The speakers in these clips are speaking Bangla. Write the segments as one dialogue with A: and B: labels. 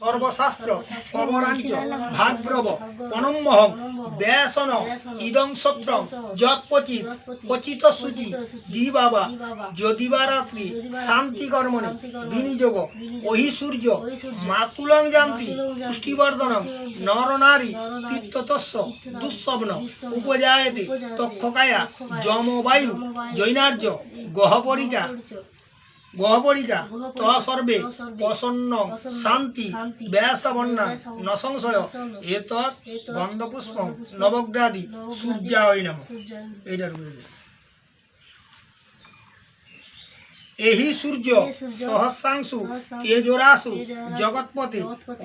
A: সর্বশাস্ত্র পবরাঞ্চ ভাগ্রব পনম্মহং ব্যাসন ইদং সত্রং যৎপচিত পচিত সূচি দিবাবা যদিবা রাত্রি শান্তি কর্মণি বিনিযোগ ওহি সূর্য মাতুলং জান্তি পুষ্টিবর্ধনং নরনারী পিত্ততস্য দুঃস্বপ্ন উপজায়তে তক্ষকায়া যমবায়ু জৈনার্য গহপরিকা তসর্বে প্রসন্ন শান্তি ব্যাসবন্যা ন সংশয় এতৎ গন্ধপুষ্পং নবগ্রাদি সূর্যায় নমঃ। এইটার এহি সূর্য সহস্রাংশু তেজরাসু জগৎপতে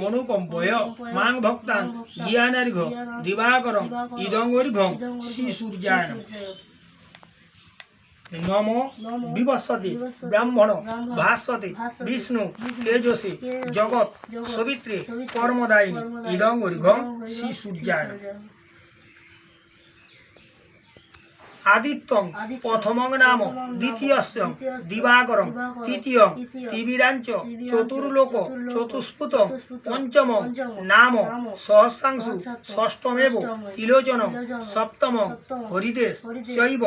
A: অনুকম্পয় মাং ভক্তাং জ্ঞানার্ঘ দিবাকরং ইদং অর্ঘ্যং শ্রী সূর্যায় নমঃ। নমো বিবস্বতে ব্রাহ্মণ ভাস্বতে বিষ্ণু তেজসে জগৎ সবিত্রে কর্মদায়িনী ইদং অর্ঘ্যং শ্রী সূর্যায় নমঃ। আদিত্যং প্রথমং নাম দ্বিতীয়স্য দিবাকরং তৃতীয়ং তিবিরাঞ্চ চতুর্লোক চতুষ্পুতং পঞ্চমং নাম সহস্রাংশু ষষ্ঠমেব তিলোচনং সপ্তমং হরিদেশ চৈব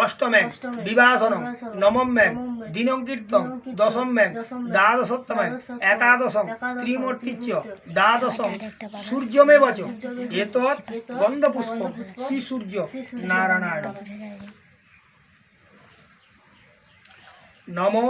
A: অষ্টমেং বিভাসনং নবম্যাং দিনঙ্কীর্তং দশম্যাং দ্বাদশোত্তমং একাদশং ত্রিমূর্তিচ্চ দ্বাদশং সূর্যমেব চ এতৎ গন্ধপুষ্পং শ্রী সূর্য নারায়ণায় নমঃ।